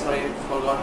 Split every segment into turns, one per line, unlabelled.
sorry forgot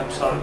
I'm sorry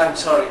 I'm sorry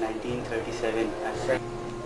1937।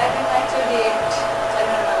I think that's your date, Salman Khan।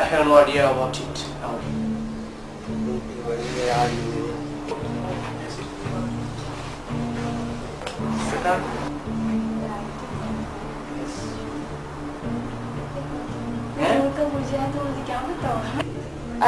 I have no idea about it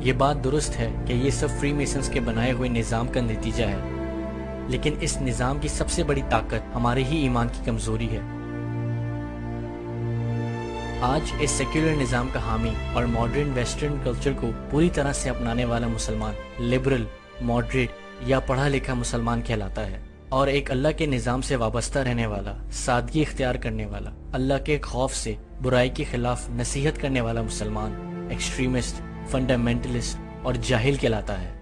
یہ بات درست ہے کہ یہ سب free masons کے بنائے ہوئے نظام کا نتیجہ ہے، لیکن اس نظام کی سب سے بڑی طاقت ہمارے ہی ایمان کی کمزوری ہے۔ آج اس سیکولر نظام کا حامی اور ماڈرن ویسٹرن کلچر کو پوری طرح سے اپنانے والا مسلمان لبرل، ماڈریٹ یا پڑھا لکھا مسلمان کہلاتا ہے، اور ایک اللہ کے نظام سے وابستہ رہنے والا، سادگی اختیار کرنے والا، اللہ کے خوف سے برائی کے خلاف نصیحت کرنے والا مسلمان ایکسٹریمسٹ، فنڈامنٹلسٹ اور جاہل کہلاتا ہے۔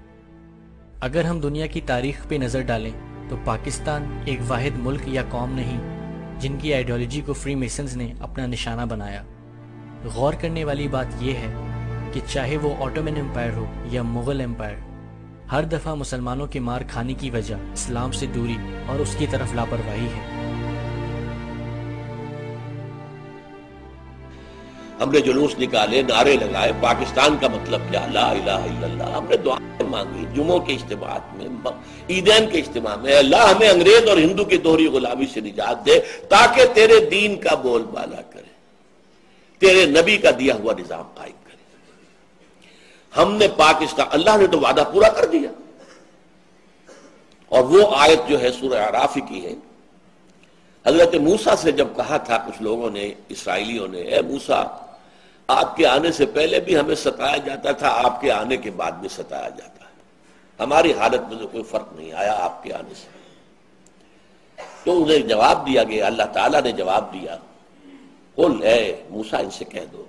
اگر ہم دنیا کی تاریخ پہ نظر ڈالیں تو پاکستان ایک واحد ملک یا قوم نہیں جن کی آئیڈیالوجی کو فری میسنز نے اپنا نشانہ بنایا۔ غور کرنے والی بات یہ ہے کہ چاہے وہ آٹومن امپائر ہو یا مغل امپائر، ہر دفعہ مسلمانوں کے مار کھانے کی وجہ اسلام سے دوری اور اس کی طرف لاپرواہی ہے۔
ہم نے جلوس نکالے، نعرے لگائے، پاکستان کا مطلب کیا، لا الہ الا اللہ، ہم نے دعائیں مانگی جمعوں کے اجتماعات میں، عیدین کے اجتماع میں، اللہ ہمیں انگریز اور ہندو کی دوہری غلامی سے نجات دے تاکہ تیرے دین کا بول بالا کرے، تیرے نبی کا دیا ہوا نظام قائم کرے۔ ہم نے پاکستان، اللہ نے تو وعدہ پورا کر دیا، اور وہ آیت جو ہے سورہ اعراف کی ہے، حضرت موسیٰ سے جب کہا تھا کچھ لوگوں نے، اسرائیلیوں نے، اے موسیٰ آپ کے آنے سے پہلے بھی ہمیں ستایا جاتا تھا، آپ کے آنے کے بعد بھی ستایا جاتا ہے، ہماری حالت میں تو کوئی فرق نہیں آیا آپ کے آنے سے۔ تو انہیں جواب دیا گیا، اللہ تعالیٰ نے جواب دیا، قل اے موسیٰ ان سے کہہ دو،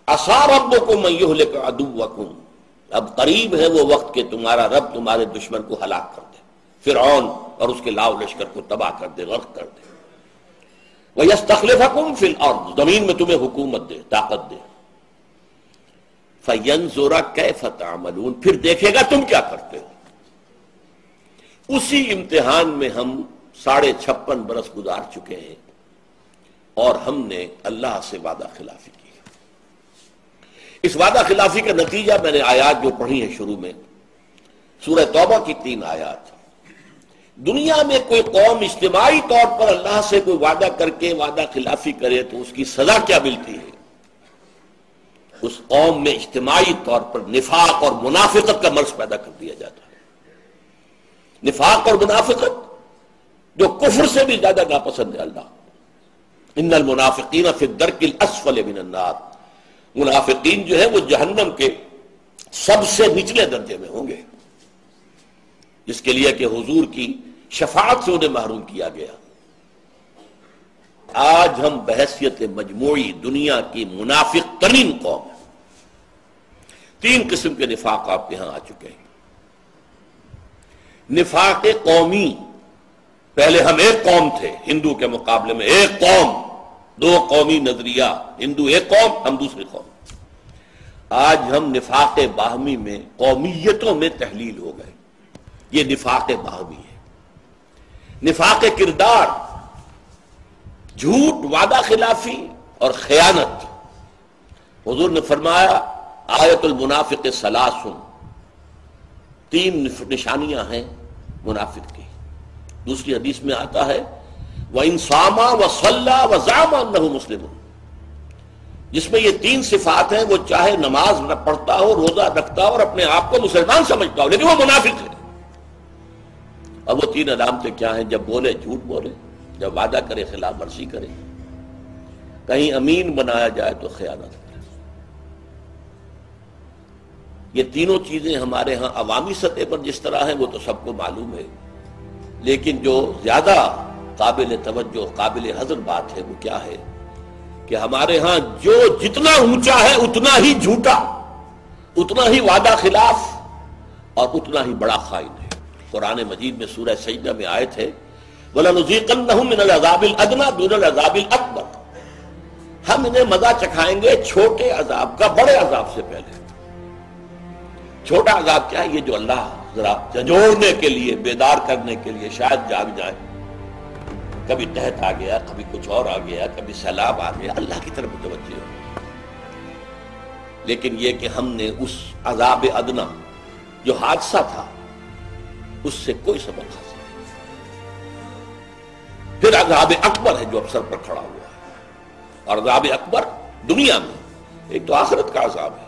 عسیٰ ربکم ان یہلک عدوکم، اب قریب ہے وہ وقت کہ تمہارا رب تمہارے دشمن کو ہلاک کر دے، فرعون اور اس کے لاؤ لشکر کو تباہ کر دے، غرق کر دے، وَيَسْتَخْلِفَكُمْ فِي الْأَرْضِ، زمین میں تمہیں حکومت دے، طاقت دے، فَيَنْظُرَ كَيْفَ تَعْمَلُونَ، پھر دیکھے گا تم کیا کرتے ہو۔ اسی امتحان میں ہم 56.5 برس گزار چکے ہیں اور ہم نے اللہ سے وعدہ خلافی کی۔ اس وعدہ خلافی کا نتیجہ میں نے آیات جو پڑھی ہیں شروع میں، سورہ توبہ کی 3 آیات۔ دنیا میں کوئی قوم اجتماعی طور پر اللہ سے کوئی وعدہ کر کے وعدہ خلافی کرے تو اس کی سزا کیا ملتی ہے؟ اس قوم میں اجتماعی طور پر نفاق اور منافقت کا مرض پیدا کر دیا جاتا ہے۔ نفاق اور منافقت جو کفر سے بھی زیادہ ناپسند ہے اللہ۔ ان المنافقین فی الدرک الاسفل من النار، منافقین جو ہے وہ جہنم کے سب سے نچلے درجے میں ہوں گے، جس کے لیے کہ حضور کی شفاعت سے انہیں محروم کیا گیا۔ آج ہم بحیثیت مجموعی دنیا کی منافق ترین قوم ہے۔ 3 قسم کے نفاق آپ کے ہاں آ چکے ہیں۔ نفاق قومی، پہلے ہم ایک قوم تھے، ہندو کے مقابلے میں ایک قوم، 2 قومی نظریہ، ہندو ایک قوم، ہم دوسری قوم۔ آج ہم نفاق باہمی میں، قومیتوں میں تحلیل ہو گئے، یہ نفاق باہمی ہے۔ نفاق کردار، جھوٹ، وعدہ خلافی اور خیانت۔ حضور نے فرمایا آیت المنافق ثلاث، 3 نشانیاں ہیں منافق کی۔ دوسری حدیث میں آتا ہے وَإِن صَامَ وَصَلَّى وَزَعَمَ أَنَّهُ مُسْلِمٌ، جس میں یہ 3 صفات ہیں، وہ چاہے نماز نہ پڑھتا ہو، روزہ رکھتا ہو اور اپنے آپ کو مسلمان سمجھتا ہو، لیکن وہ منافق ہے۔ اور وہ 3 علامتیں کیا ہیں؟ جب بولے جھوٹ بولے، جب وعدہ کرے خلاف ورزی کرے، کہیں امین بنایا جائے تو خیانت کرے۔ یہ تینوں چیزیں ہمارے ہاں عوامی سطح پر جس طرح ہیں وہ تو سب کو معلوم ہے، لیکن جو زیادہ قابل توجہ، قابل حذر بات ہے وہ کیا ہے کہ ہمارے ہاں جو جتنا اونچا ہے اتنا ہی جھوٹا، اتنا ہی وعدہ خلاف اور اتنا ہی بڑا خائن ہے۔ قرآن مجید میں سورہ سجدہ میں آیت ہے وَلَنُذِيقَنَّهُم مِّنَ الْعَذَابِ الْأَدْنَىٰ دُونَ الْعَذَابِ الْأَكْبَرِ، ہم انہیں مزہ چکھائیں گے چھوٹے عذاب کا بڑے عذاب سے پہلے۔ چھوٹا عذاب کیا ہے؟ یہ جو اللہ ذرا جھنجھوڑنے کے لیے، بیدار کرنے کے لیے شاید جاگ جائے، کبھی تحت آ گیا، کبھی کچھ اور آ گیا، کبھی سیلاب آ گیا، اللہ کی طرف متوجہ ہو۔ لیکن یہ کہ ہم نے اس عذاب ادنا جو حادثہ تھا اس سے کوئی سبق حاصل نہیں۔ پھر عذاب اکبر ہے جو اب سر پر کھڑا ہوا ہے، اور عذاب اکبر دنیا میں، ایک تو آخرت کا عذاب ہے،